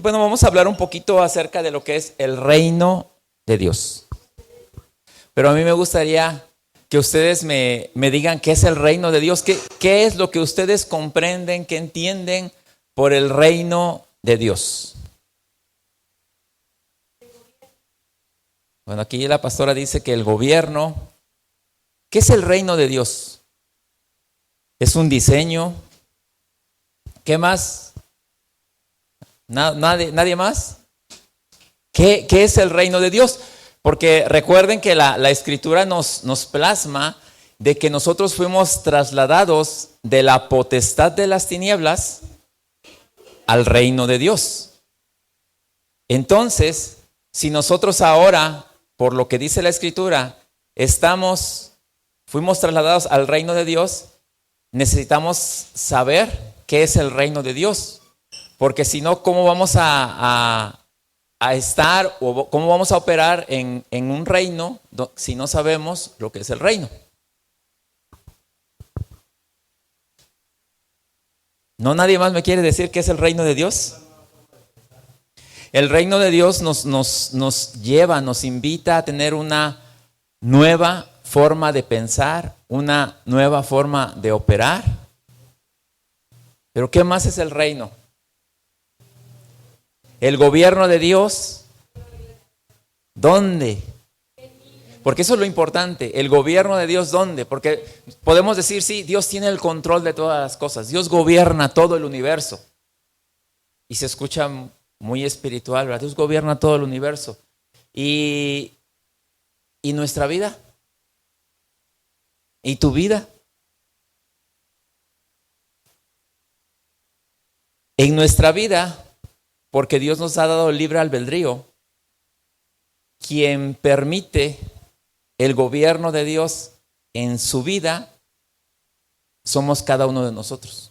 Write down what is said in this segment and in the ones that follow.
Y bueno, vamos a hablar un poquito acerca de lo que es el reino de Dios. Pero a mí me gustaría que ustedes me digan qué es el reino de Dios, qué es lo que ustedes comprenden, qué entienden por el reino de Dios. Bueno, aquí la pastora dice que el gobierno, ¿qué es el reino de Dios? ¿Es un diseño? ¿Qué más? ¿Nadie más? ¿Qué es el reino de Dios? Porque recuerden que la Escritura nos plasma de que nosotros fuimos trasladados de la potestad de las tinieblas al reino de Dios. Entonces, si nosotros ahora, por lo que dice la Escritura, fuimos trasladados al reino de Dios, necesitamos saber qué es el reino de Dios. Porque si no, ¿cómo vamos a estar o cómo vamos a operar en un reino si no sabemos lo que es el reino? ¿No nadie más me quiere decir qué es el reino de Dios? El reino de Dios nos lleva, nos invita a tener una nueva forma de pensar, una nueva forma de operar. Pero ¿qué más es el reino? El gobierno de Dios, ¿dónde? Porque eso es lo importante, el gobierno de Dios, ¿dónde? Porque podemos decir, sí, Dios tiene el control de todas las cosas, Dios gobierna todo el universo. Y se escucha muy espiritual, ¿verdad? Dios gobierna todo el universo. ¿Y nuestra vida? ¿Y tu vida? En nuestra vida, porque Dios nos ha dado libre albedrío, quien permite el gobierno de Dios en su vida somos cada uno de nosotros.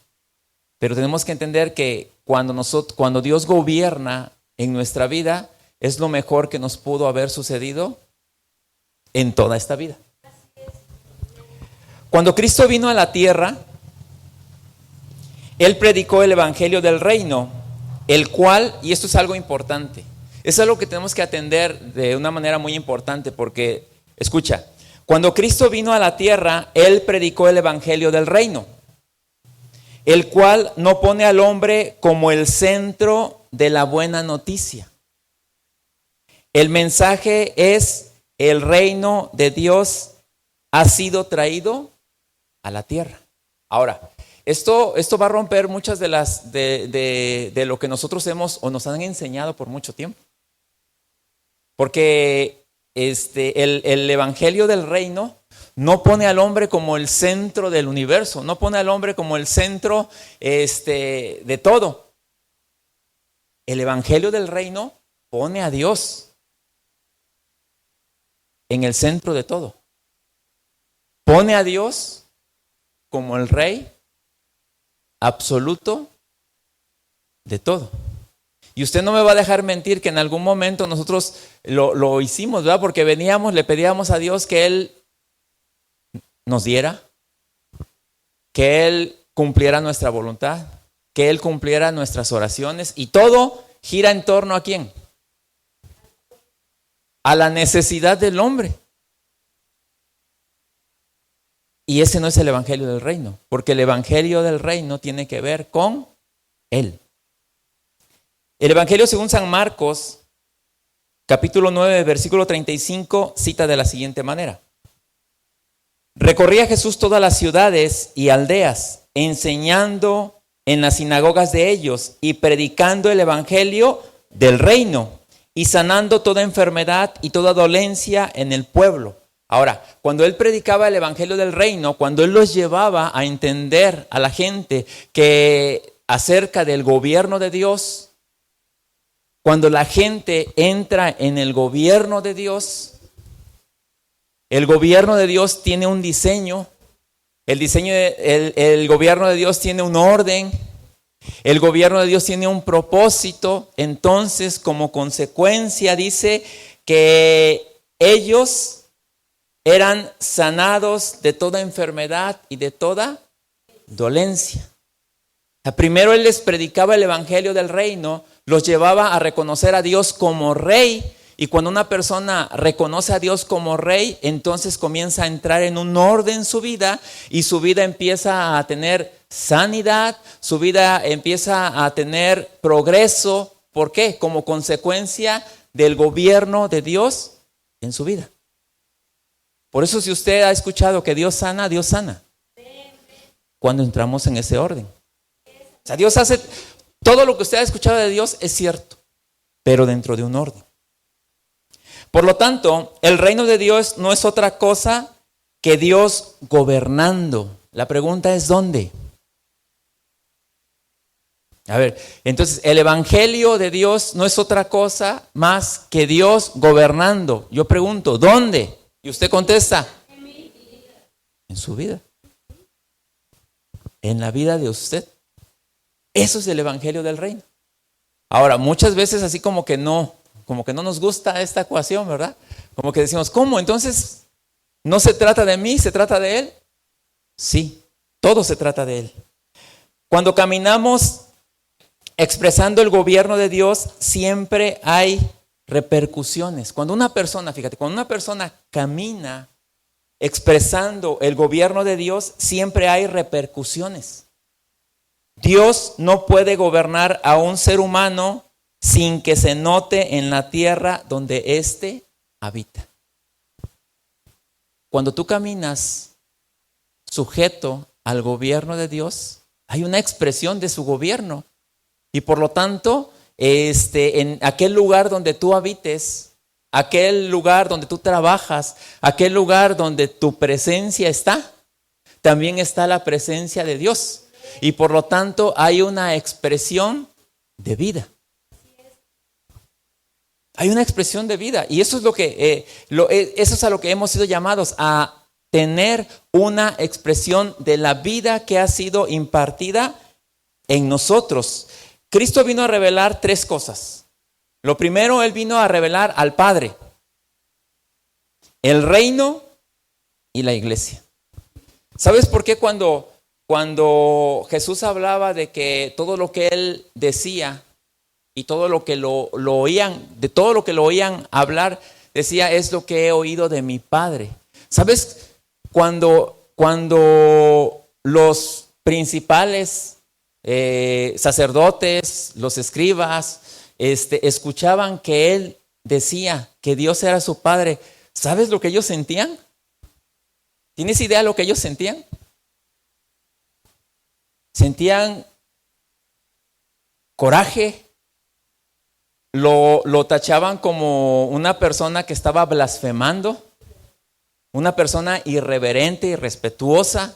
Pero tenemos que entender que cuando Dios gobierna en nuestra vida, es lo mejor que nos pudo haber sucedido en toda esta vida. Cuando Cristo vino a la tierra, Él predicó el evangelio del reino, el cual, y esto es algo importante, es algo que tenemos que atender de una manera muy importante porque, escucha, cuando Cristo vino a la tierra, Él predicó el evangelio del reino, el cual no pone al hombre como el centro de la buena noticia. El mensaje es: el reino de Dios ha sido traído a la tierra. Ahora, esto va a romper muchas de lo que nosotros hemos o nos han enseñado por mucho tiempo. Porque el evangelio del reino no pone al hombre como el centro del universo, no pone al hombre como el centro de todo. El evangelio del reino pone a Dios en el centro de todo. Pone a Dios como el rey absoluto de todo. Y usted no me va a dejar mentir que en algún momento nosotros lo hicimos, ¿verdad? Porque veníamos, le pedíamos a Dios que Él nos diera, que Él cumpliera nuestra voluntad, que Él cumpliera nuestras oraciones, y todo gira en torno ¿a quién? A la necesidad del hombre. Y ese no es el evangelio del reino, porque el evangelio del reino tiene que ver con Él. El evangelio según San Marcos, capítulo 9, versículo 35, cita de la siguiente manera: recorría Jesús todas las ciudades y aldeas, enseñando en las sinagogas de ellos y predicando el evangelio del reino y sanando toda enfermedad y toda dolencia en el pueblo. Ahora, cuando Él predicaba el evangelio del reino, cuando Él los llevaba a entender a la gente que acerca del gobierno de Dios, cuando la gente entra en el gobierno de Dios, el gobierno de Dios tiene un diseño, el gobierno de Dios tiene un orden, el gobierno de Dios tiene un propósito. Entonces, como consecuencia, dice que ellos eran sanados de toda enfermedad y de toda dolencia. Primero Él les predicaba el evangelio del reino, los llevaba a reconocer a Dios como rey. Y cuando una persona reconoce a Dios como rey, entonces comienza a entrar en un orden en su vida y su vida empieza a tener sanidad, su vida empieza a tener progreso. ¿Por qué? Como consecuencia del gobierno de Dios en su vida. Por eso si usted ha escuchado que Dios sana cuando entramos en ese orden. O sea, Dios hace, todo lo que usted ha escuchado de Dios es cierto, pero dentro de un orden. Por lo tanto, el reino de Dios no es otra cosa que Dios gobernando. La pregunta es ¿dónde? A ver, entonces el evangelio de Dios no es otra cosa más que Dios gobernando. Yo pregunto, ¿dónde? Y usted contesta, en su vida, en la vida de usted. Eso es el evangelio del reino. Ahora, muchas veces así como que no nos gusta esta ecuación, ¿verdad? Como que decimos, ¿cómo? Entonces, ¿no se trata de mí, se trata de Él? Sí, todo se trata de Él. Cuando caminamos expresando el gobierno de Dios, siempre hay repercusiones. Cuando una persona, fíjate, cuando una persona camina expresando el gobierno de Dios, siempre hay repercusiones. Dios no puede gobernar a un ser humano sin que se note en la tierra donde éste habita. Cuando tú caminas sujeto al gobierno de Dios, hay una expresión de su gobierno. Y por lo tanto, en aquel lugar donde tú habites, aquel lugar donde tú trabajas, aquel lugar donde tu presencia está, también está la presencia de Dios. Y por lo tanto, hay una expresión de vida. Hay una expresión de vida. Y eso es eso es a lo que hemos sido llamados, a tener una expresión de la vida que ha sido impartida en nosotros. Cristo vino a revelar tres cosas. Lo primero, Él vino a revelar al Padre, el reino y la iglesia. ¿Sabes por qué cuando Jesús hablaba de que todo lo que Él decía y todo lo que lo oían, de todo lo que lo oían hablar, decía, es lo que he oído de mi Padre? ¿Sabes? Cuando los principales sacerdotes, los escribas, escuchaban que Él decía que Dios era su Padre, ¿sabes lo que ellos sentían? ¿Tienes idea de lo que ellos sentían? Sentían coraje, lo tachaban como una persona que estaba blasfemando, una persona irreverente, irrespetuosa,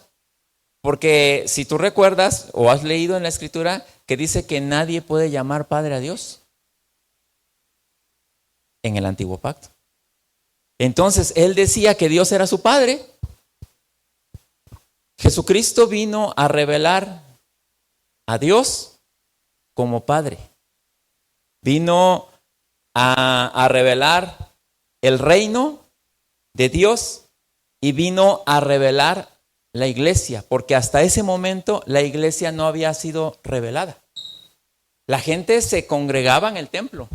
porque si tú recuerdas o has leído en la Escritura que dice que nadie puede llamar Padre a Dios en el Antiguo Pacto. Entonces, Él decía que Dios era su Padre. Jesucristo vino a revelar a Dios como Padre. Vino a revelar el reino de Dios y vino a revelar la iglesia, porque hasta ese momento la iglesia no había sido revelada. La gente se congregaba en el templo,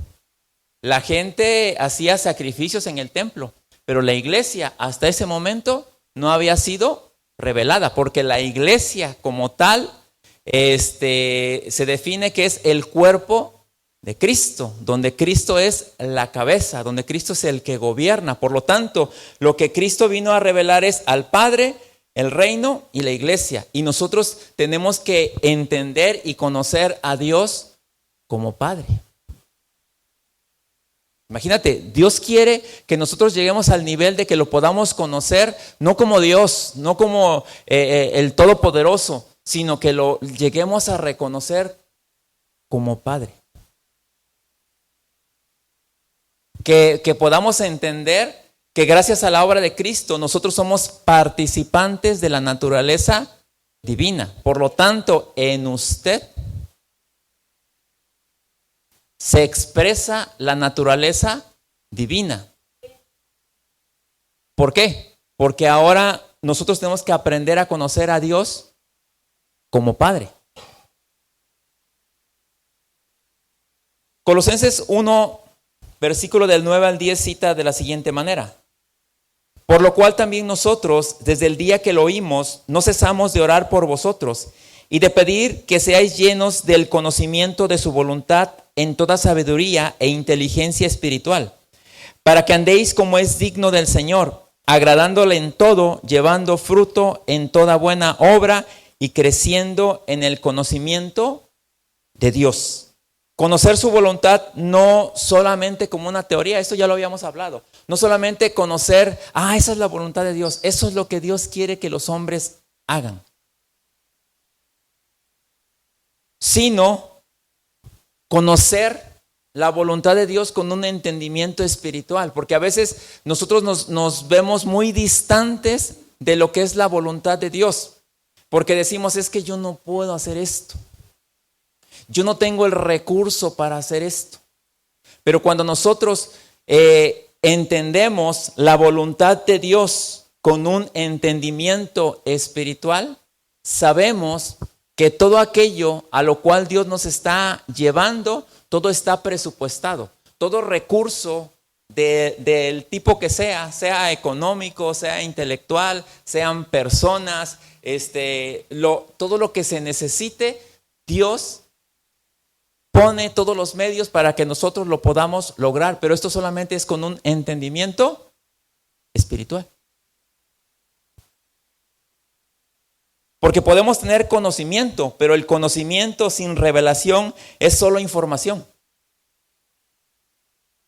la gente hacía sacrificios en el templo, pero la iglesia hasta ese momento no había sido revelada, porque la iglesia como tal se define que es el cuerpo de Cristo, donde Cristo es la cabeza, donde Cristo es el que gobierna. Por lo tanto, lo que Cristo vino a revelar es al Padre, el reino y la iglesia. Y nosotros tenemos que entender y conocer a Dios como Padre. Imagínate, Dios quiere que nosotros lleguemos al nivel de que lo podamos conocer, no como Dios, no como el Todopoderoso, sino que lo lleguemos a reconocer como Padre. Que podamos entender que gracias a la obra de Cristo nosotros somos participantes de la naturaleza divina. Por lo tanto, en usted se expresa la naturaleza divina. ¿Por qué? Porque ahora nosotros tenemos que aprender a conocer a Dios como Padre. Colosenses 1, versículo del 9 al 10 cita de la siguiente manera: por lo cual también nosotros, desde el día que lo oímos, no cesamos de orar por vosotros y de pedir que seáis llenos del conocimiento de su voluntad en toda sabiduría e inteligencia espiritual, para que andéis como es digno del Señor, agradándole en todo, llevando fruto en toda buena obra y creciendo en el conocimiento de Dios. Conocer su voluntad no solamente como una teoría, esto ya lo habíamos hablado. No solamente conocer, esa es la voluntad de Dios, eso es lo que Dios quiere que los hombres hagan. Sino conocer la voluntad de Dios con un entendimiento espiritual, porque a veces nosotros nos vemos muy distantes de lo que es la voluntad de Dios, porque decimos, es que yo no puedo hacer esto. Yo no tengo el recurso para hacer esto. Pero cuando nosotros entendemos la voluntad de Dios con un entendimiento espiritual, sabemos que todo aquello a lo cual Dios nos está llevando, todo está presupuestado. Todo recurso del tipo que sea económico, sea intelectual, sean personas, todo lo que se necesite, Dios pone todos los medios para que nosotros lo podamos lograr, pero esto solamente es con un entendimiento espiritual. Porque podemos tener conocimiento, pero el conocimiento sin revelación es solo información.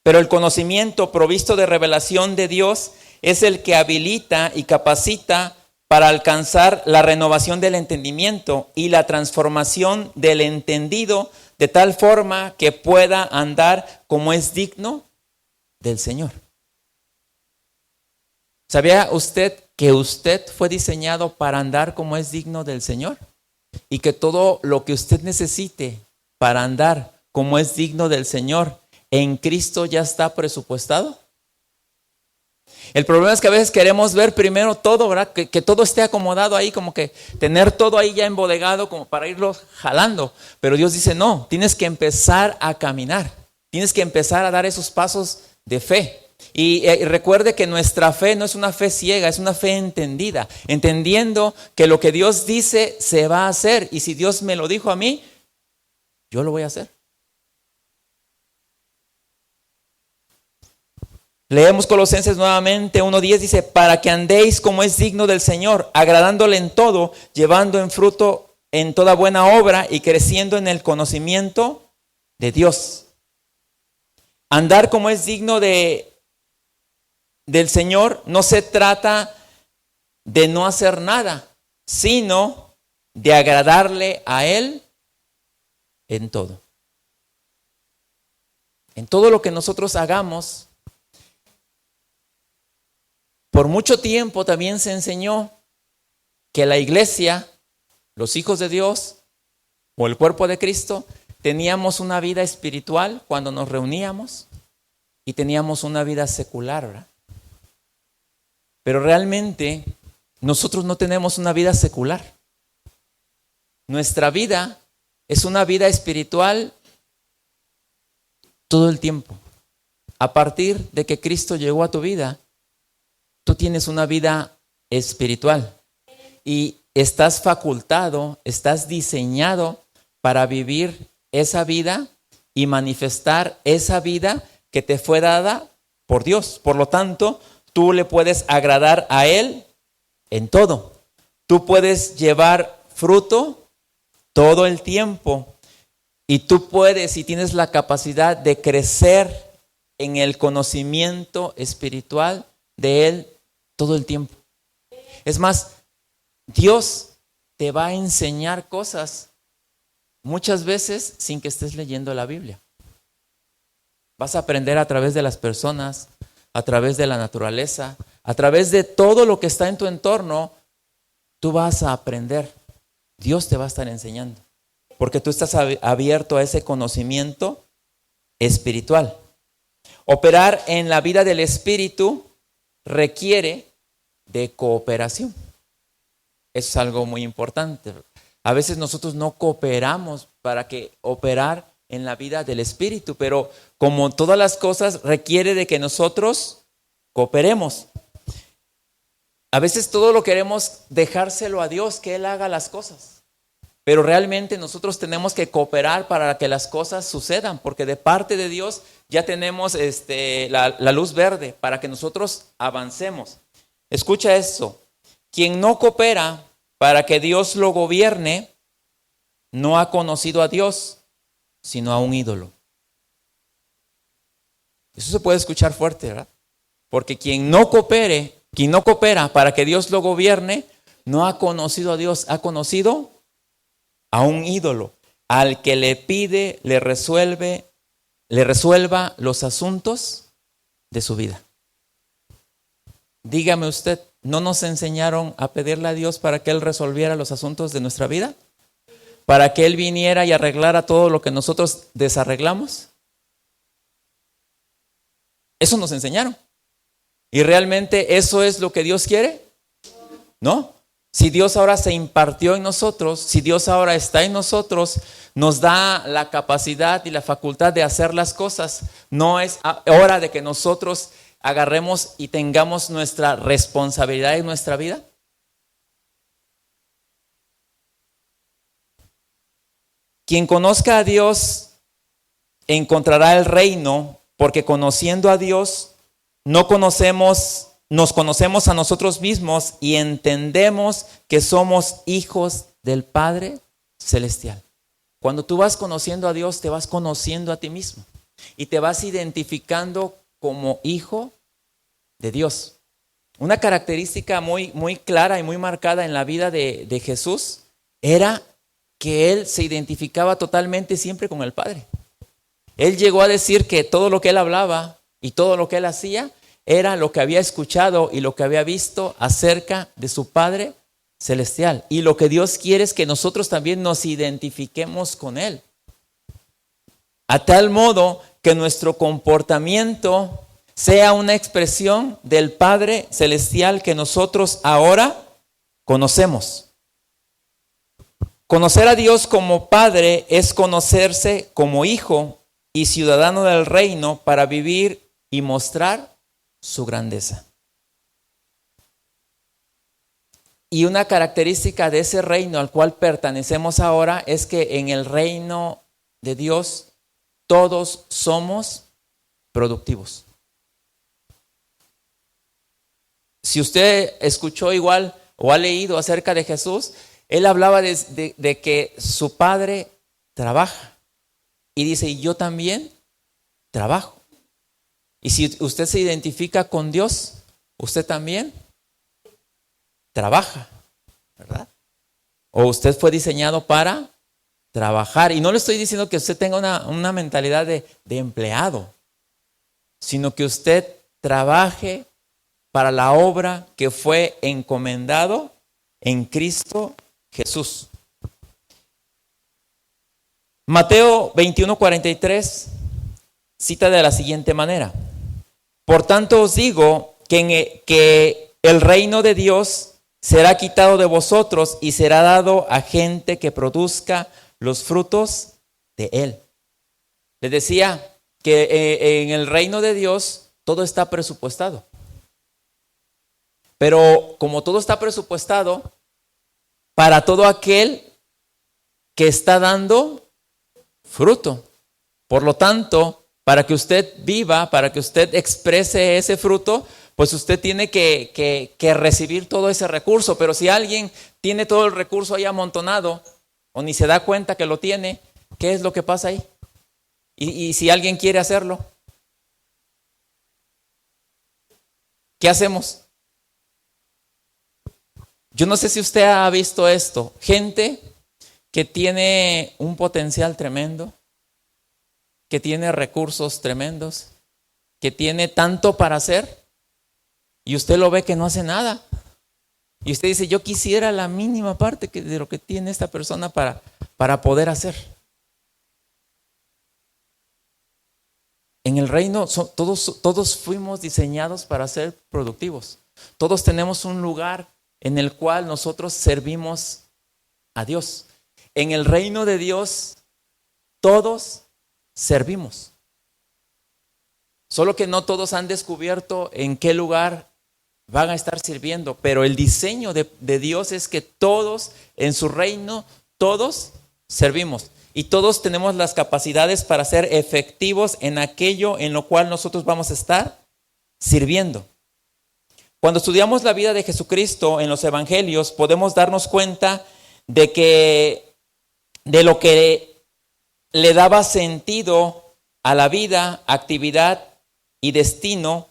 Pero el conocimiento provisto de revelación de Dios es el que habilita y capacita para alcanzar la renovación del entendimiento y la transformación del entendido, de tal forma que pueda andar como es digno del Señor. ¿Sabía usted que usted fue diseñado para andar como es digno del Señor? Y que todo lo que usted necesite para andar como es digno del Señor en Cristo ya está presupuestado. El problema es que a veces queremos ver primero todo, ¿verdad? Que todo esté acomodado ahí, como que tener todo ahí ya embodegado como para irlo jalando. Pero Dios dice, no, tienes que empezar a caminar. Tienes que empezar a dar esos pasos de fe. Y recuerde que nuestra fe no es una fe ciega, es una fe entendida. Entendiendo que lo que Dios dice se va a hacer. Y si Dios me lo dijo a mí, yo lo voy a hacer. Leemos Colosenses nuevamente 1:10, dice, para que andéis como es digno del Señor, agradándole en todo, llevando en fruto en toda buena obra y creciendo en el conocimiento de Dios. Andar como es digno del Señor no se trata de no hacer nada, sino de agradarle a Él en todo. En todo lo que nosotros hagamos. Por mucho tiempo también se enseñó que la iglesia, los hijos de Dios o el cuerpo de Cristo, teníamos una vida espiritual cuando nos reuníamos y teníamos una vida secular, ¿verdad? Pero realmente nosotros no tenemos una vida secular. Nuestra vida es una vida espiritual todo el tiempo. A partir de que Cristo llegó a tu vida, tú tienes una vida espiritual y estás facultado, estás diseñado para vivir esa vida y manifestar esa vida que te fue dada por Dios. Por lo tanto, tú le puedes agradar a Él en todo. Tú puedes llevar fruto todo el tiempo y tú puedes y tienes la capacidad de crecer en el conocimiento espiritual de Él todo el tiempo. Es más, Dios te va a enseñar cosas muchas veces sin que estés leyendo la Biblia. Vas a aprender a través de las personas, a través de la naturaleza, a través de todo lo que está en tu entorno. Tú vas a aprender. Dios te va a estar enseñando, porque tú estás abierto a ese conocimiento espiritual. Operar en la vida del Espíritu requiere de cooperación. Eso es algo muy importante. A veces nosotros no cooperamos para que operar en la vida del Espíritu, pero como todas las cosas requiere de que nosotros cooperemos. A veces todo lo queremos dejárselo a Dios, que Él haga las cosas, pero realmente nosotros tenemos que cooperar para que las cosas sucedan, porque de parte de Dios ya tenemos la luz verde para que nosotros avancemos. Escucha esto: quien no coopera para que Dios lo gobierne, no ha conocido a Dios, sino a un ídolo. Eso se puede escuchar fuerte, ¿verdad? Porque quien no coopera para que Dios lo gobierne, no ha conocido a Dios, ha conocido a un ídolo, al que le pide, le resuelva los asuntos de su vida. Dígame usted, ¿no nos enseñaron a pedirle a Dios para que Él resolviera los asuntos de nuestra vida? ¿Para que Él viniera y arreglara todo lo que nosotros desarreglamos? Eso nos enseñaron. ¿Y realmente eso es lo que Dios quiere? ¿No? Si Dios ahora se impartió en nosotros, si Dios ahora está en nosotros, nos da la capacidad y la facultad de hacer las cosas. No es hora de que nosotros agarremos y tengamos nuestra responsabilidad en nuestra vida. Quien conozca a Dios encontrará el reino, porque conociendo a Dios nos conocemos a nosotros mismos y entendemos que somos hijos del Padre Celestial. Cuando tú vas conociendo a Dios, te vas conociendo a ti mismo y te vas identificando como hijo de Dios. Una característica muy, muy clara y muy marcada en la vida de Jesús era que Él se identificaba totalmente siempre con el Padre. Él llegó a decir que todo lo que Él hablaba y todo lo que Él hacía era lo que había escuchado y lo que había visto acerca de su Padre Celestial. Y lo que Dios quiere es que nosotros también nos identifiquemos con Él, a tal modo que nuestro comportamiento sea una expresión del Padre Celestial que nosotros ahora conocemos. Conocer a Dios como Padre es conocerse como hijo y ciudadano del reino para vivir y mostrar su grandeza. Y una característica de ese reino al cual pertenecemos ahora es que en el reino de Dios todos somos productivos. Si usted escuchó igual o ha leído acerca de Jesús, Él hablaba de que su Padre trabaja. Y dice, y yo también trabajo. Y si usted se identifica con Dios, usted también trabaja, ¿verdad? O usted fue diseñado para trabajar. Y no le estoy diciendo que usted tenga una mentalidad de empleado, sino que usted trabaje para la obra que fue encomendado en Cristo Jesús. Mateo 21:43 cita de la siguiente manera: por tanto os digo que el reino de Dios será quitado de vosotros y será dado a gente que produzca los frutos de él. Les decía que en el reino de Dios todo está presupuestado. Pero como todo está presupuestado, para todo aquel que está dando fruto. Por lo tanto, para que usted viva, para que usted exprese ese fruto, pues usted tiene que recibir todo ese recurso. Pero si alguien tiene todo el recurso ahí amontonado o ni se da cuenta que lo tiene, ¿qué es lo que pasa ahí? Y si alguien quiere hacerlo, ¿qué hacemos? Yo no sé si usted ha visto esto, gente que tiene un potencial tremendo, que tiene recursos tremendos, que tiene tanto para hacer, y usted lo ve que no hace nada. Y usted dice, yo quisiera la mínima parte de lo que tiene esta persona para poder hacer. En el reino todos fuimos diseñados para ser productivos. Todos tenemos un lugar en el cual nosotros servimos a Dios. En el reino de Dios, todos servimos. Solo que no todos han descubierto en qué lugar van a estar sirviendo, pero el diseño de Dios es que todos en su reino, todos servimos y todos tenemos las capacidades para ser efectivos en aquello en lo cual nosotros vamos a estar sirviendo. Cuando estudiamos la vida de Jesucristo en los evangelios, podemos darnos cuenta de lo que le daba sentido a la vida, actividad y destino,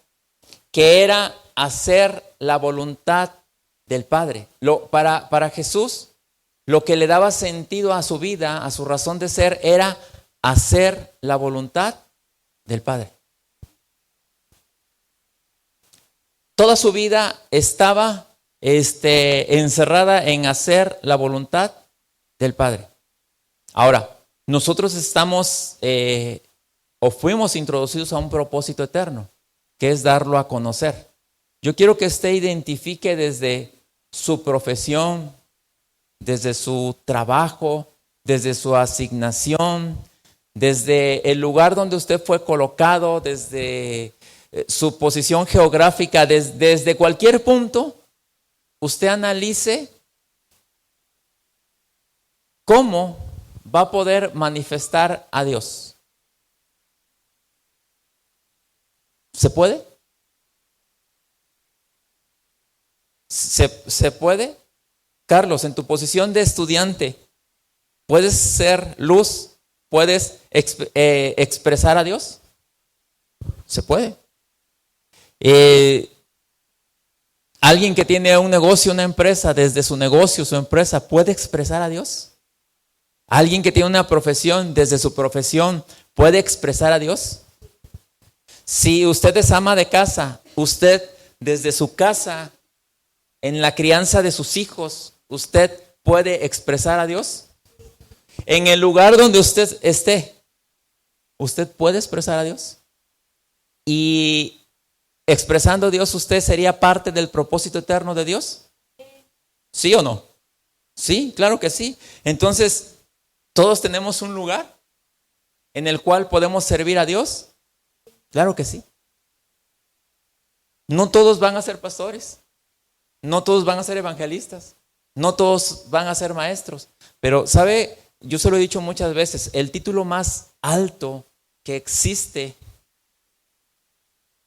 que era hacer la voluntad del Padre. Para Jesús, lo que le daba sentido a su vida, a su razón de ser, era hacer la voluntad del Padre. Toda su vida estaba encerrada en hacer la voluntad del Padre. Ahora, nosotros estamos o fuimos introducidos a un propósito eterno, que es darlo a conocer. Yo quiero que usted identifique desde su profesión, desde su trabajo, desde su asignación, desde el lugar donde usted fue colocado, desde su posición geográfica, desde cualquier punto, usted analice cómo va a poder manifestar a Dios. ¿Se puede? ¿Se puede? Carlos, en tu posición de estudiante, ¿puedes ser luz? ¿Puedes expresar a Dios? Se puede. Alguien que tiene un negocio, una empresa, desde su negocio, su empresa, ¿puede expresar a Dios? Alguien que tiene una profesión, desde su profesión, ¿puede expresar a Dios? Si usted es ama de casa, usted desde su casa, en la crianza de sus hijos, ¿usted puede expresar a Dios? En el lugar donde usted esté, ¿usted puede expresar a Dios? Y expresando a Dios, ¿usted sería parte del propósito eterno de Dios? ¿Sí o no? Sí, claro que sí. Entonces, ¿todos tenemos un lugar en el cual podemos servir a Dios? Claro que sí. No todos van a ser pastores, no todos van a ser evangelistas, no todos van a ser maestros, pero ¿sabe? Yo se lo he dicho muchas veces, el título más alto que existe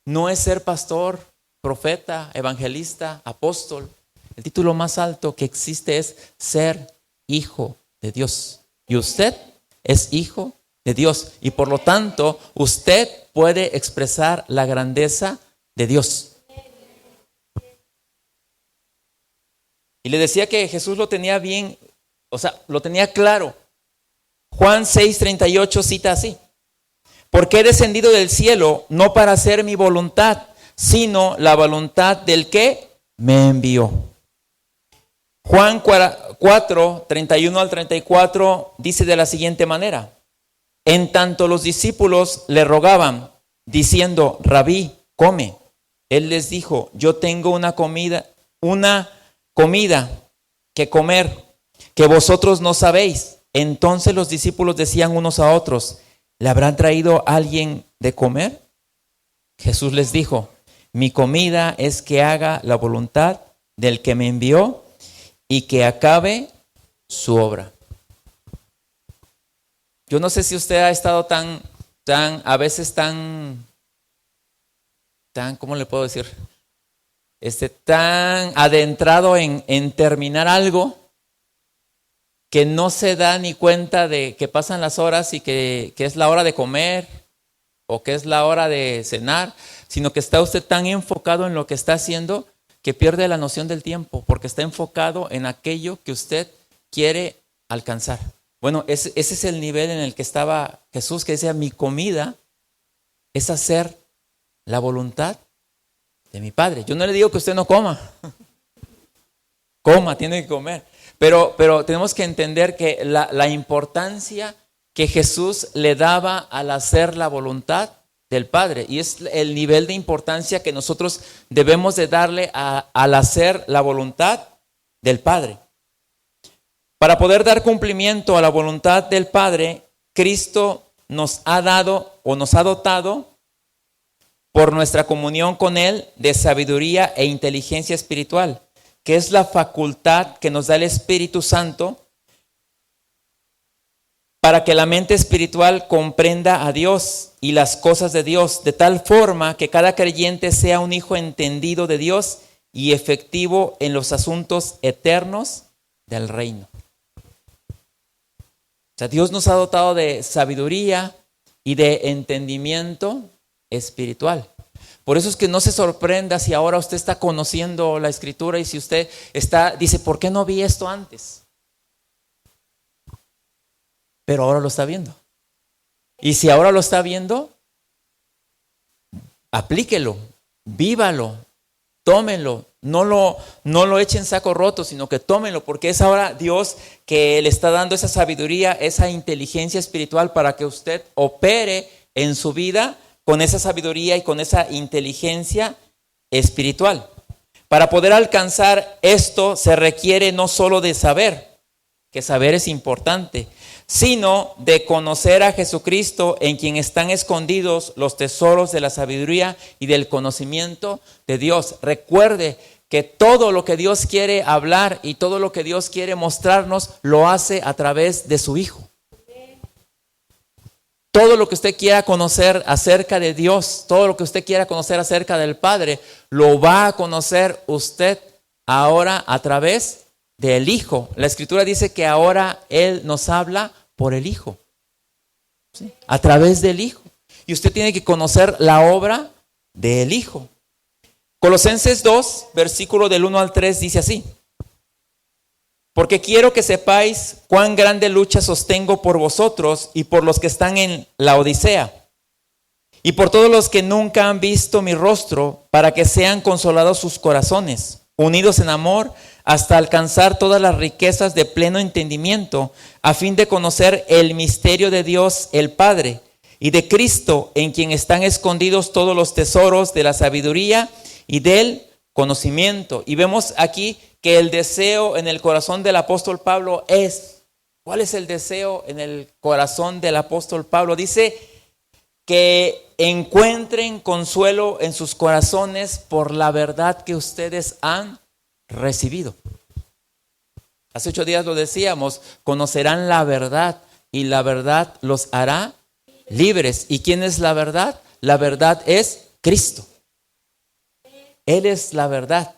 no es ser pastor, profeta, evangelista, apóstol. El título más alto que existe es ser hijo de Dios. Y usted es hijo de Dios. Y por lo tanto, usted puede expresar la grandeza de Dios. Y le decía que Jesús lo tenía bien, o sea, lo tenía claro. Juan 6:38 cita así: porque he descendido del cielo no para hacer mi voluntad, sino la voluntad del que me envió. Juan 4:31 al 34 dice de la siguiente manera: en tanto los discípulos le rogaban, diciendo, Rabí, come. Él les dijo, yo tengo una comida que comer, que vosotros no sabéis. Entonces los discípulos decían unos a otros, ¿le habrán traído alguien de comer? Jesús les dijo, mi comida es que haga la voluntad del que me envió y que acabe su obra. Yo no sé si usted ha estado a veces tan, ¿cómo le puedo decir? Tan adentrado en terminar algo que no se da ni cuenta de que pasan las horas y que es la hora de comer o que es la hora de cenar, sino que está usted tan enfocado en lo que está haciendo que pierde la noción del tiempo, porque está enfocado en aquello que usted quiere alcanzar. Bueno, ese es el nivel en el que estaba Jesús, que decía, mi comida es hacer la voluntad de mi Padre. Yo no le digo que usted no coma. Coma, tiene que comer. Pero tenemos que entender que la importancia que Jesús le daba al hacer la voluntad del Padre, y es el nivel de importancia que nosotros debemos de darle al hacer la voluntad del Padre. Para poder dar cumplimiento a la voluntad del Padre, Cristo nos ha dado o nos ha dotado por nuestra comunión con Él de sabiduría e inteligencia espiritual, que es la facultad que nos da el Espíritu Santo para que la mente espiritual comprenda a Dios y las cosas de Dios, de tal forma que cada creyente sea un hijo entendido de Dios y efectivo en los asuntos eternos del reino. O sea, Dios nos ha dotado de sabiduría y de entendimiento espiritual. Por eso es que no se sorprenda si ahora usted está conociendo la Escritura y si usted dice, ¿por qué no vi esto antes? Pero ahora lo está viendo. Y si ahora lo está viendo, aplíquelo, vívalo, tómenlo. No lo echen en saco roto, sino que tómenlo, porque es ahora Dios que le está dando esa sabiduría, esa inteligencia espiritual para que usted opere en su vida con esa sabiduría y con esa inteligencia espiritual. Para poder alcanzar esto se requiere no solo de saber, que saber es importante, sino de conocer a Jesucristo, en quien están escondidos los tesoros de la sabiduría y del conocimiento de Dios. Recuerde que todo lo que Dios quiere hablar y todo lo que Dios quiere mostrarnos, lo hace a través de su Hijo. Todo lo que usted quiera conocer acerca de Dios, todo lo que usted quiera conocer acerca del Padre, lo va a conocer usted ahora a través del Hijo. La Escritura dice que ahora Él nos habla por el Hijo, ¿sí? A través del Hijo. Y usted tiene que conocer la obra del Hijo. Colosenses 2, versículo del 1 al 3 dice así: porque quiero que sepáis cuán grande lucha sostengo por vosotros y por los que están en la Odisea, y por todos los que nunca han visto mi rostro, para que sean consolados sus corazones, unidos en amor, hasta alcanzar todas las riquezas de pleno entendimiento, a fin de conocer el misterio de Dios el Padre, y de Cristo, en quien están escondidos todos los tesoros de la sabiduría y del conocimiento. Y vemos aquí que el deseo en el corazón del apóstol Pablo es, ¿cuál es el deseo en el corazón del apóstol Pablo? Dice que encuentren consuelo en sus corazones por la verdad que ustedes han recibido. Hace 8 días lo decíamos, conocerán la verdad y la verdad los hará libres. ¿Y quién es la verdad? La verdad es Cristo. Él es la verdad.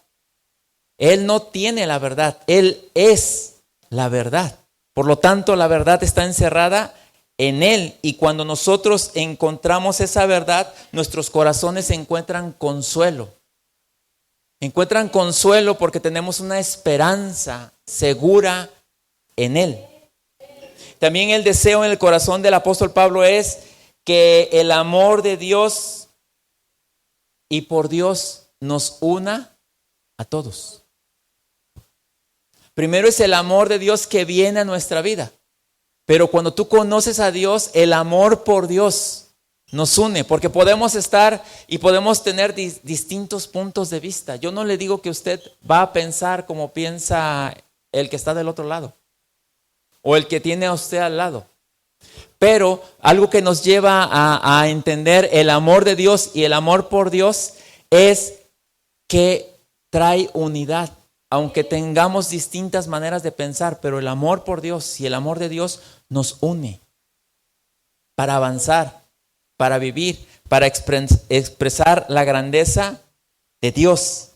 Él no tiene la verdad, Él es la verdad. Por lo tanto, la verdad está encerrada en Él. Y cuando nosotros encontramos esa verdad, nuestros corazones encuentran consuelo. Encuentran consuelo porque tenemos una esperanza segura en Él. También el deseo en el corazón del apóstol Pablo es que el amor de Dios y por Dios nos una a todos. Primero es el amor de Dios que viene a nuestra vida. Pero cuando tú conoces a Dios, el amor por Dios nos une. Porque podemos estar y podemos tener distintos puntos de vista. Yo no le digo que usted va a pensar como piensa el que está del otro lado. O el que tiene a usted al lado. Pero algo que nos lleva a entender el amor de Dios y el amor por Dios es que trae unidad. Aunque tengamos distintas maneras de pensar, pero el amor por Dios y el amor de Dios nos une para avanzar, para vivir, para expresar la grandeza de Dios.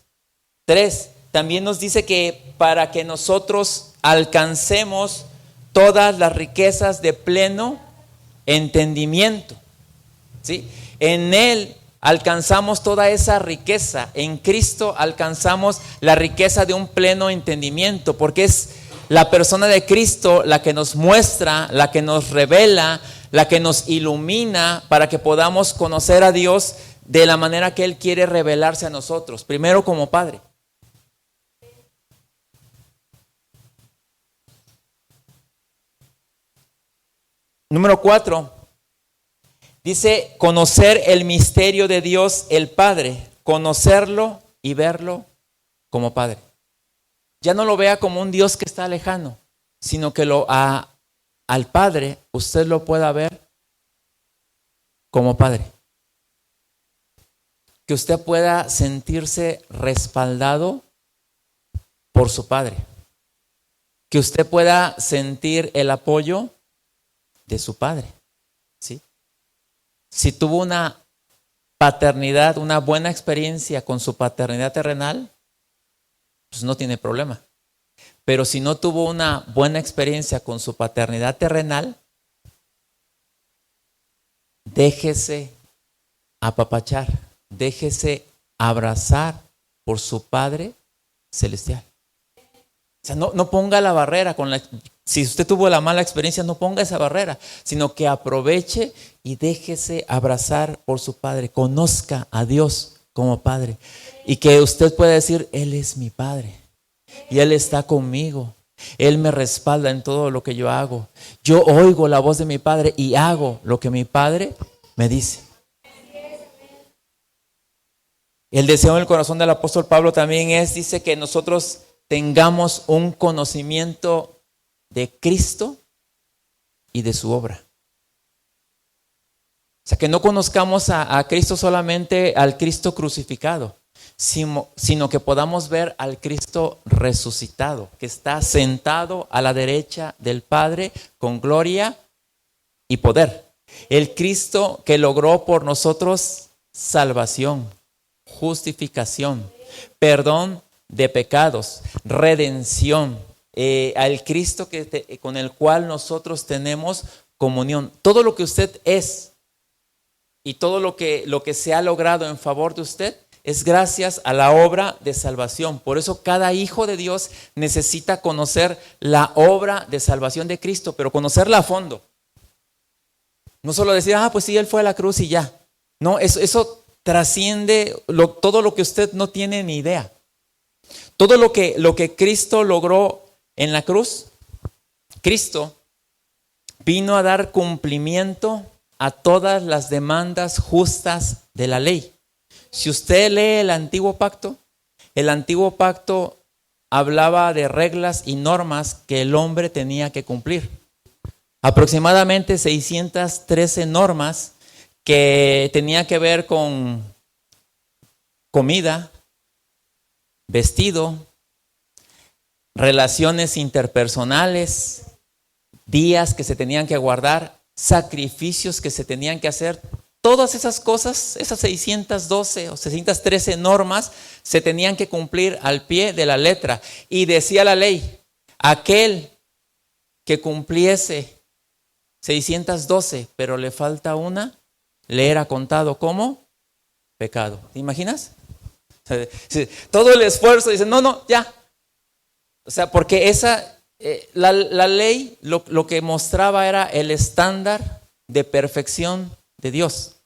3, también nos dice que para que nosotros alcancemos todas las riquezas de pleno entendimiento, ¿sí? En Él alcanzamos toda esa riqueza. En Cristo alcanzamos la riqueza de un pleno entendimiento, porque es la persona de Cristo la que nos muestra, la que nos revela, la que nos ilumina para que podamos conocer a Dios de la manera que Él quiere revelarse a nosotros. Primero como Padre. Número 4. Dice conocer el misterio de Dios el Padre, conocerlo y verlo como Padre. Ya no lo vea como un Dios que está lejano, sino que al Padre usted lo pueda ver como padre. Que usted pueda sentirse respaldado por su padre. Que usted pueda sentir el apoyo de su padre. ¿Sí? Si tuvo una paternidad, una buena experiencia con su paternidad terrenal, pues no tiene problema. Pero si no tuvo una buena experiencia con su paternidad terrenal, déjese apapachar, déjese abrazar por su Padre Celestial. O sea, no ponga la barrera si usted tuvo la mala experiencia, no ponga esa barrera, sino que aproveche y déjese abrazar por su Padre. Conozca a Dios como Padre y que usted pueda decir, Él es mi Padre y Él está conmigo. Él me respalda en todo lo que yo hago. Yo oigo la voz de mi Padre y hago lo que mi Padre me dice. El deseo en el corazón del apóstol Pablo también dice que nosotros tengamos un conocimiento de Cristo y de su obra. O sea, que no conozcamos a Cristo solamente al Cristo crucificado, sino que podamos ver al Cristo resucitado, que está sentado a la derecha del Padre con gloria y poder. El Cristo que logró por nosotros salvación, justificación, perdón de pecados, redención, al Cristo con el cual nosotros tenemos comunión. Todo lo que usted es y todo lo que se ha logrado en favor de usted es gracias a la obra de salvación. Por eso cada hijo de Dios necesita conocer la obra de salvación de Cristo, pero conocerla a fondo. No solo decir, pues sí, Él fue a la cruz y ya. No, eso trasciende todo lo que usted no tiene ni idea. Todo lo que Cristo logró en la cruz, Cristo vino a dar cumplimiento a todas las demandas justas de la ley. Si usted lee el Antiguo Pacto hablaba de reglas y normas que el hombre tenía que cumplir. Aproximadamente 613 normas que tenían que ver con comida, vestido, relaciones interpersonales, días que se tenían que guardar, sacrificios que se tenían que hacer. Todas esas cosas, esas 612 o 613 normas se tenían que cumplir al pie de la letra. Y decía la ley, aquel que cumpliese 612, pero le falta una, le era contado como pecado. ¿Te imaginas? Todo el esfuerzo, dice, no, ya. O sea, porque la ley lo que mostraba era el estándar de perfección de Dios.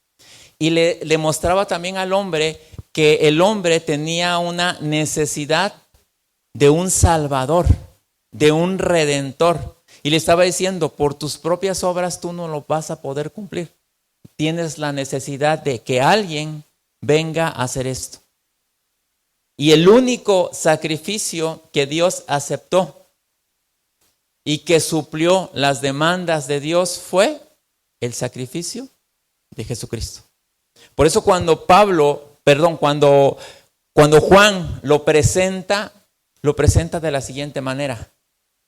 Y le mostraba también al hombre que el hombre tenía una necesidad de un salvador, de un redentor. Y le estaba diciendo, por tus propias obras tú no lo vas a poder cumplir. Tienes la necesidad de que alguien venga a hacer esto. Y el único sacrificio que Dios aceptó y que suplió las demandas de Dios fue el sacrificio de Jesucristo. Por eso cuando Juan lo presenta de la siguiente manera.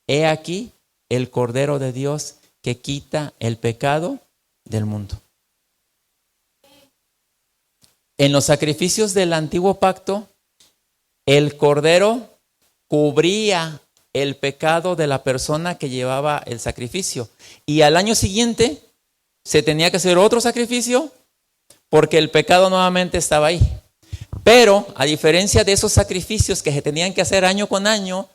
He aquí el Cordero de Dios que quita el pecado del mundo. En los sacrificios del antiguo pacto, el Cordero cubría el pecado de la persona que llevaba el sacrificio. Y al año siguiente se tenía que hacer otro sacrificio porque el pecado nuevamente estaba ahí. Pero a diferencia de esos sacrificios que se tenían que hacer año con año,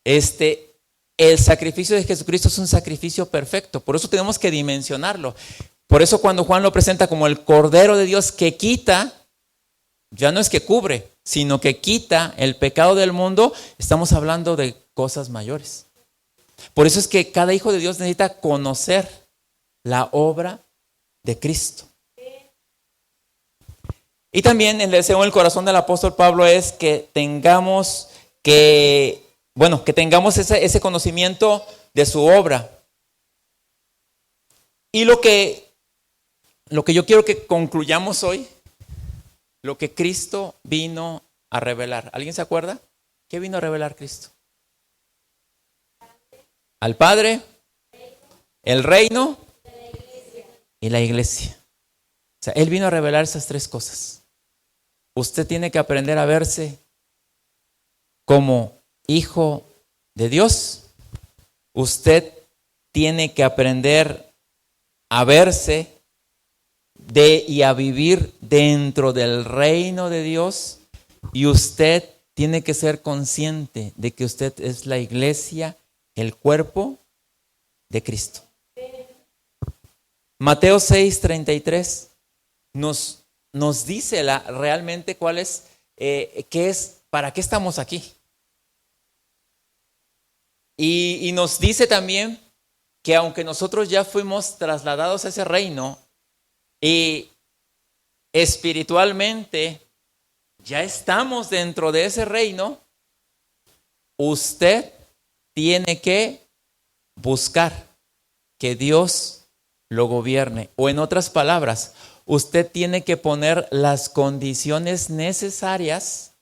el sacrificio de Jesucristo es un sacrificio perfecto. Por eso tenemos que dimensionarlo. Por eso cuando Juan lo presenta como el Cordero de Dios que quita, ya no es que cubre, sino que quita el pecado del mundo, estamos hablando de cosas mayores. Por eso es que cada hijo de Dios necesita conocer la obra de Cristo. Y también el deseo en el corazón del apóstol Pablo es que tengamos ese conocimiento de su obra. Y lo que lo que yo quiero que concluyamos hoy, lo que Cristo vino a revelar. ¿Alguien se acuerda? ¿Qué vino a revelar Cristo? Al Padre, el reino y la iglesia. O sea, Él vino a revelar esas tres cosas. Usted tiene que aprender a verse como hijo de Dios. Usted tiene que aprender a verse y a vivir dentro del reino de Dios. Y usted tiene que ser consciente de que usted es la iglesia, el cuerpo de Cristo. Mateo 6:33 nos dice realmente cuál es, para qué estamos aquí. Y nos dice también que aunque nosotros ya fuimos trasladados a ese reino y espiritualmente ya estamos dentro de ese reino, usted tiene que buscar que Dios lo gobierne. O en otras palabras, usted tiene que poner las condiciones necesarias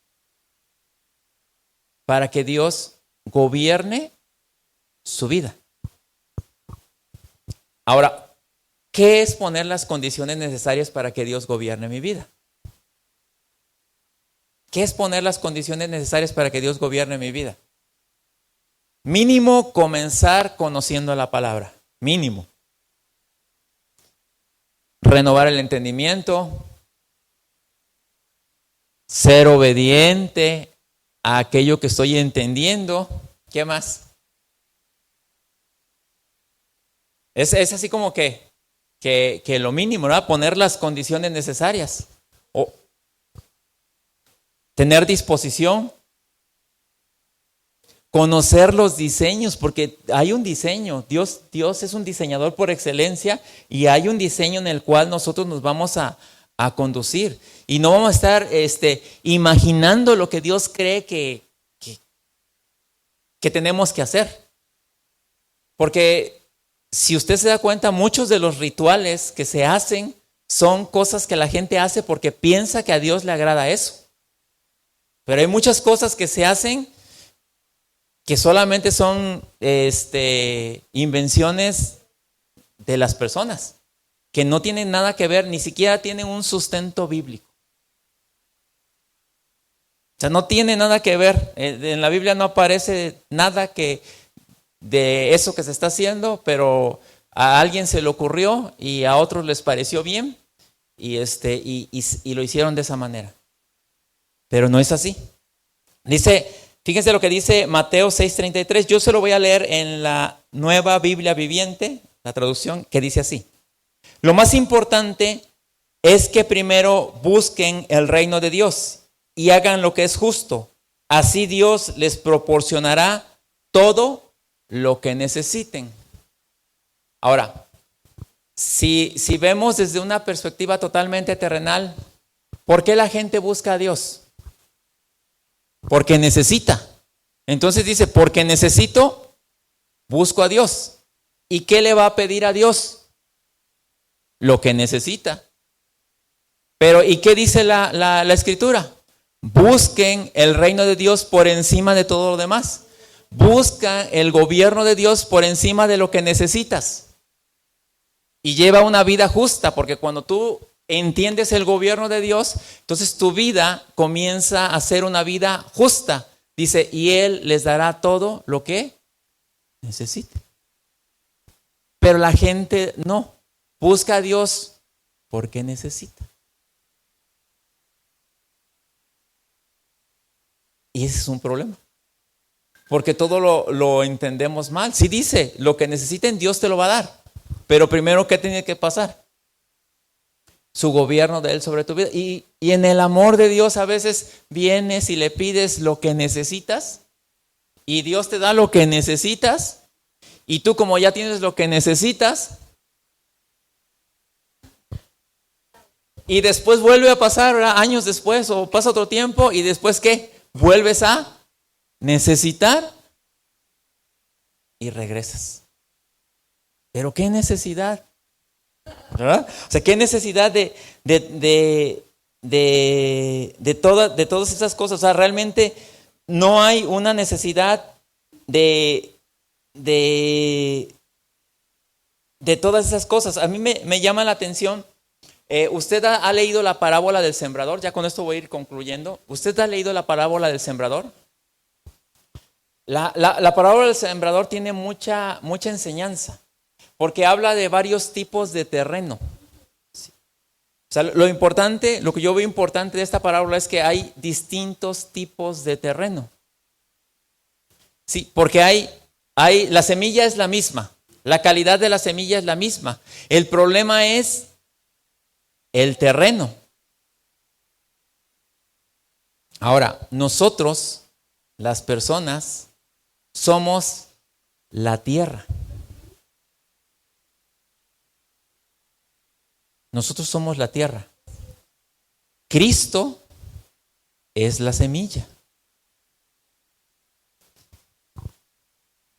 para que Dios gobierne su vida. Ahora, ¿qué es poner las condiciones necesarias para que Dios gobierne mi vida? ¿Qué es poner las condiciones necesarias para que Dios gobierne mi vida? Mínimo comenzar conociendo la palabra. Mínimo. Renovar el entendimiento. Ser obediente a aquello que estoy entendiendo. ¿Qué más? Es así como que lo mínimo, ¿verdad? Poner las condiciones necesarias. O tener disposición. Conocer los diseños, porque hay un diseño. Dios es un diseñador por excelencia y hay un diseño en el cual nosotros nos vamos a conducir. Y no vamos a estar imaginando lo que Dios cree que tenemos que hacer. Porque si usted se da cuenta, muchos de los rituales que se hacen son cosas que la gente hace porque piensa que a Dios le agrada eso. Pero hay muchas cosas que se hacen que solamente son invenciones de las personas, que no tienen nada que ver, ni siquiera tienen un sustento bíblico. O sea, no tiene nada que ver. En la Biblia no aparece nada de eso que se está haciendo, pero a alguien se le ocurrió y a otros les pareció bien y lo hicieron de esa manera. Pero no es así. Fíjense lo que dice Mateo 6:33. Yo se lo voy a leer en la Nueva Biblia Viviente, la traducción, que dice así. Lo más importante es que primero busquen el reino de Dios y hagan lo que es justo. Así Dios les proporcionará todo lo que necesiten. Ahora, si vemos desde una perspectiva totalmente terrenal, ¿por qué la gente busca a Dios? Porque necesita. Entonces dice, porque necesito, busco a Dios. ¿Y qué le va a pedir a Dios? Lo que necesita. Pero ¿y qué dice la Escritura? Busquen el reino de Dios por encima de todo lo demás. Busca el gobierno de Dios por encima de lo que necesitas. Y lleva una vida justa, porque cuando tú entiendes el gobierno de Dios, entonces tu vida comienza a ser una vida justa. Dice, y Él les dará todo lo que necesite. Pero la gente no. Busca a Dios porque necesita. Y ese es un problema. Porque todo lo entendemos mal. Si dice, lo que necesiten, Dios te lo va a dar. Pero primero, ¿qué tiene que pasar? Su gobierno de Él sobre tu vida. Y en el amor de Dios a veces vienes y le pides lo que necesitas. Y Dios te da lo que necesitas. Y tú, como ya tienes lo que necesitas, y después vuelve a pasar, ¿verdad? Años después, o pasa otro tiempo, y después ¿qué? Vuelves a necesitar y regresas. ¿Pero qué necesidad? ¿verdad? O sea, ¿qué necesidad de todas esas cosas? O sea, realmente no hay una necesidad de, de, de todas esas cosas. A mí me llama la atención. ¿Usted ha leído la parábola del sembrador? Ya con esto voy a ir concluyendo. ¿Usted ha leído la parábola del sembrador? La parábola del sembrador tiene mucha enseñanza, porque habla de varios tipos de terreno. O sea, lo que yo veo importante de esta parábola es que hay distintos tipos de terreno. Sí, porque la semilla es la misma, la calidad de la semilla es la misma. El problema es el terreno. Ahora, nosotros, las personas, somos la tierra. Nosotros somos la tierra. Cristo es la semilla.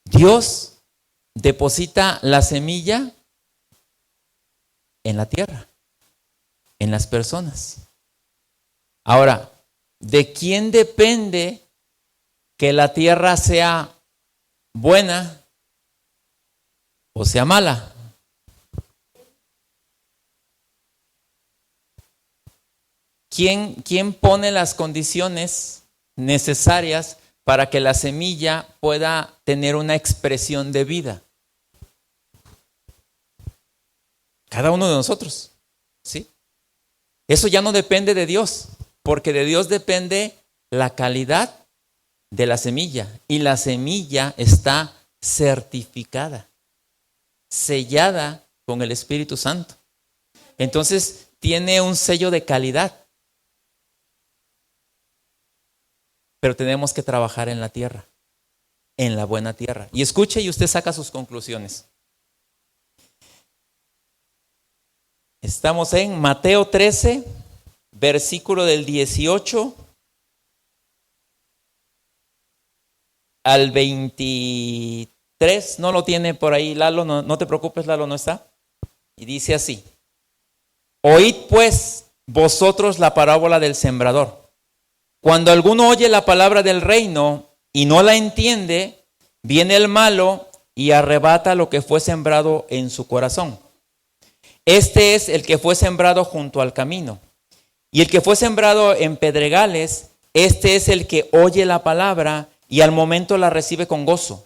Dios deposita la semilla en la tierra, en las personas. Ahora, ¿de quién depende que la tierra sea buena o sea mala? ¿Quién pone las condiciones necesarias para que la semilla pueda tener una expresión de vida? Cada uno de nosotros, ¿sí? Eso ya no depende de Dios, porque de Dios depende la calidad de la semilla, y la semilla está certificada, sellada con el Espíritu Santo. Entonces tiene un sello de calidad. Pero tenemos que trabajar en la tierra, en la buena tierra. Y escuche y usted saca sus conclusiones. Estamos en Mateo 13, versículo del 18 al 23. No lo tiene por ahí Lalo, no te preocupes, Lalo, no está. Y dice así: Oíd pues vosotros la parábola del sembrador. Cuando alguno oye la palabra del reino y no la entiende, viene el malo y arrebata lo que fue sembrado en su corazón. Este es el que fue sembrado junto al camino. Y el que fue sembrado en pedregales, este es el que oye la palabra y al momento la recibe con gozo,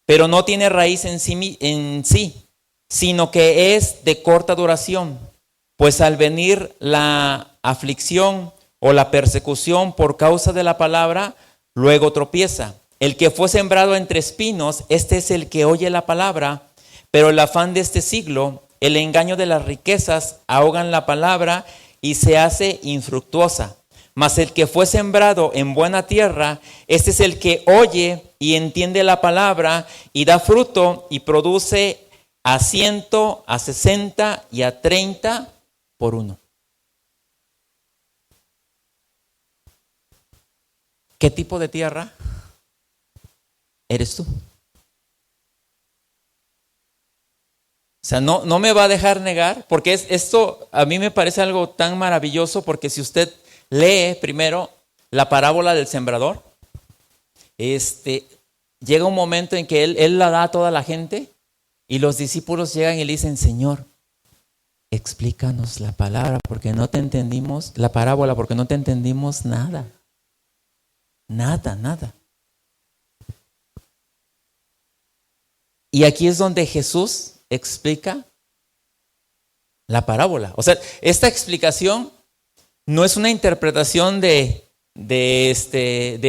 pero no tiene raíz en sí, sino que es de corta duración, pues al venir la aflicción o la persecución por causa de la palabra, luego tropieza. El que fue sembrado entre espinos, este es el que oye la palabra, pero el afán de este siglo, el engaño de las riquezas, ahogan la palabra y se hace infructuosa. Mas el que fue sembrado en buena tierra, este es el que oye y entiende la palabra y da fruto y produce a 100, a 60 y a 30 por uno. ¿Qué tipo de tierra eres tú? O sea, no me va a dejar negar, porque esto a mí me parece algo tan maravilloso, porque si usted lee primero la parábola del sembrador, llega un momento en que él la da a toda la gente y los discípulos llegan y le dicen: Señor, explícanos la palabra porque no te entendimos, la parábola porque no te entendimos nada. Nada. Y aquí es donde Jesús explica la parábola. O sea, esta explicación no es una interpretación de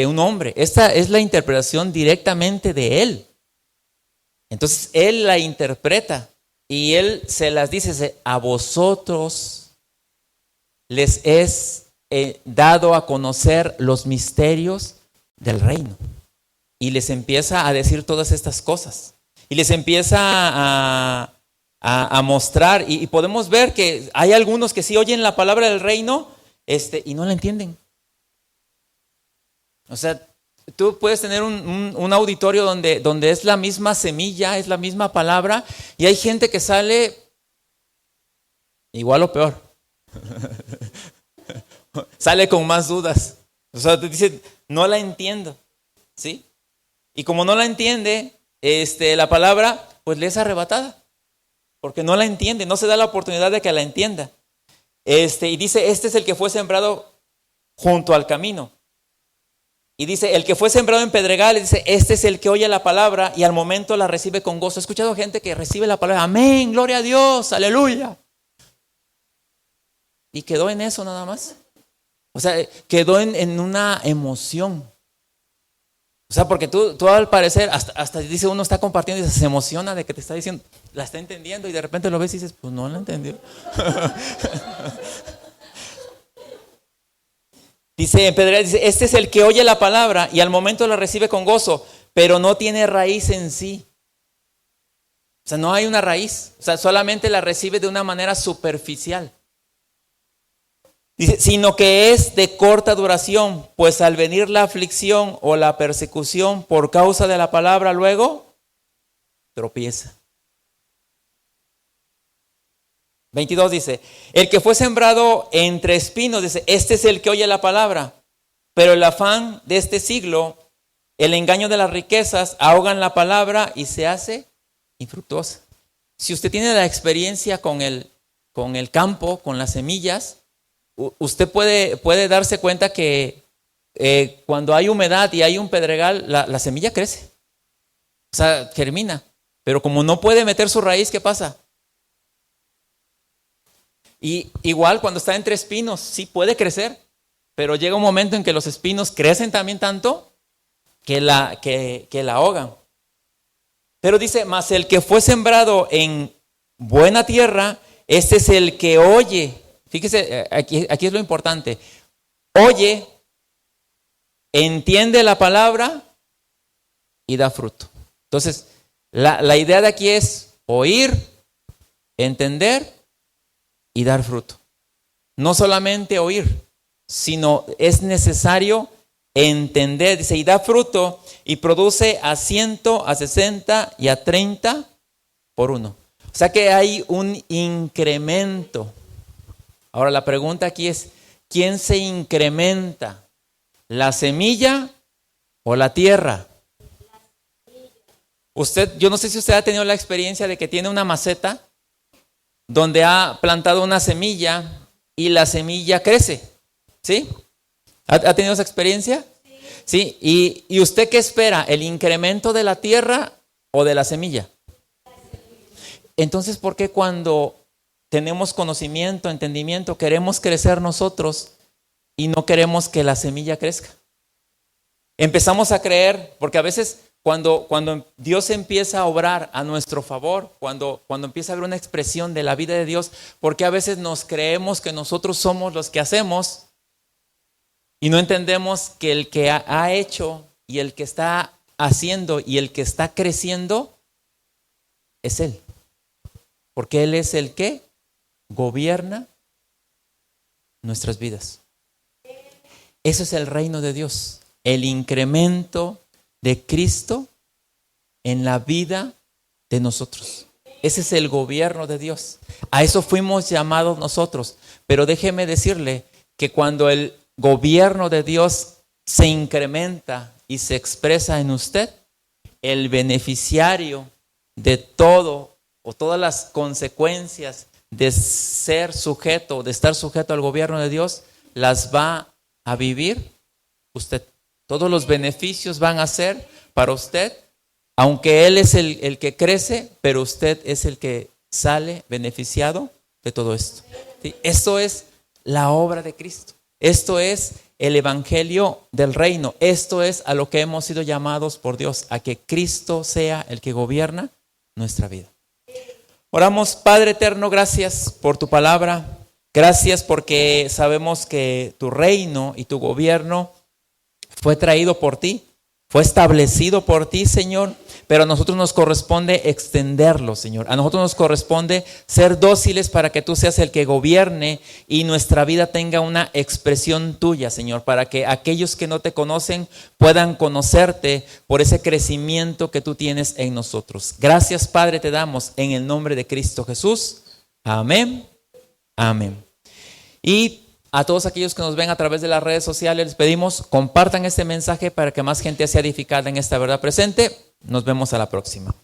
un hombre. Esta es la interpretación directamente de él. Entonces, él la interpreta y él se las dice: a vosotros les es dado a conocer los misterios del reino. Y les empieza a decir todas estas cosas. Y les empieza a mostrar. Y podemos ver que hay algunos que sí oyen la palabra del reino y no la entienden. O sea, tú puedes tener un auditorio donde es la misma semilla, es la misma palabra, y hay gente que sale igual o peor. Sale con más dudas. O sea, te dice, no la entiendo, ¿sí? Y como no la entiende, la palabra, pues le es arrebatada. Porque no la entiende, no se da la oportunidad de que la entienda. Y dice, este es el que fue sembrado junto al camino. Y dice, el que fue sembrado en pedregales, dice, este es el que oye la palabra y al momento la recibe con gozo. He escuchado gente que recibe la palabra, amén, gloria a Dios, aleluya. Y quedó en eso nada más. O sea, quedó en una emoción. O sea, porque tú al parecer, hasta dice uno está compartiendo y se emociona de que te está diciendo, la está entendiendo y de repente lo ves y dices, pues no la entendió. Dice en pedregales, dice, este es el que oye la palabra y al momento la recibe con gozo, pero no tiene raíz en sí. O sea, no hay una raíz. O sea, solamente la recibe de una manera superficial. Dice, sino que es de corta duración, pues al venir la aflicción o la persecución por causa de la palabra, luego tropieza. 22 dice, el que fue sembrado entre espinos, dice, este es el que oye la palabra, pero el afán de este siglo, el engaño de las riquezas, ahogan la palabra y se hace infructuosa. Si usted tiene la experiencia con el campo, con las semillas, usted puede darse cuenta que cuando hay humedad y hay un pedregal, la semilla crece. O sea, germina. Pero como no puede meter su raíz, ¿qué pasa? Y igual cuando está entre espinos, sí puede crecer. Pero llega un momento en que los espinos crecen también tanto que la ahogan. Pero dice, mas el que fue sembrado en buena tierra, este es el que oye. Fíjese, aquí es lo importante. Oye, entiende la palabra y da fruto. Entonces, la idea de aquí es oír, entender y dar fruto. No solamente oír, sino es necesario entender. Dice, y da fruto y produce a 100, a 60 y a 30 por uno. O sea que hay un incremento. Ahora la pregunta aquí es, ¿quién se incrementa? ¿La semilla o la tierra? Yo no sé si usted ha tenido la experiencia de que tiene una maceta donde ha plantado una semilla y la semilla crece. ¿Sí? ¿Ha tenido esa experiencia? Sí. ¿Y usted qué espera? ¿El incremento de la tierra o de la semilla? Entonces, ¿por qué cuando tenemos conocimiento, entendimiento, queremos crecer nosotros y no queremos que la semilla crezca? Empezamos a creer, porque a veces cuando Dios empieza a obrar a nuestro favor, cuando empieza a haber una expresión de la vida de Dios, porque a veces nos creemos que nosotros somos los que hacemos y no entendemos que el que ha hecho y el que está haciendo y el que está creciendo es Él. Porque Él es el que gobierna nuestras vidas. Eso es el reino de Dios, el incremento de Cristo en la vida de nosotros. Ese es el gobierno de Dios. A eso fuimos llamados nosotros. Pero déjeme decirle que cuando el gobierno de Dios se incrementa y se expresa en usted, el beneficiario de todo o todas las consecuencias de ser sujeto, de estar sujeto al gobierno de Dios, las va a vivir usted. Todos los beneficios van a ser para usted, aunque Él es el que crece, pero usted es el que sale beneficiado de todo esto. ¿Sí? Esto es la obra de Cristo. Esto es el evangelio del reino. Esto es a lo que hemos sido llamados por Dios, a que Cristo sea el que gobierna nuestra vida. Oramos, Padre eterno, gracias por tu palabra. Gracias porque sabemos que tu reino y tu gobierno fue traído por ti, fue establecido por ti, Señor, pero a nosotros nos corresponde extenderlo, Señor. A nosotros nos corresponde ser dóciles para que tú seas el que gobierne y nuestra vida tenga una expresión tuya, Señor, para que aquellos que no te conocen puedan conocerte por ese crecimiento que tú tienes en nosotros. Gracias, Padre, te damos en el nombre de Cristo Jesús. Amén Amén. Y a todos aquellos que nos ven a través de las redes sociales, les pedimos compartan este mensaje para que más gente sea edificada en esta verdad presente. Nos vemos a la próxima.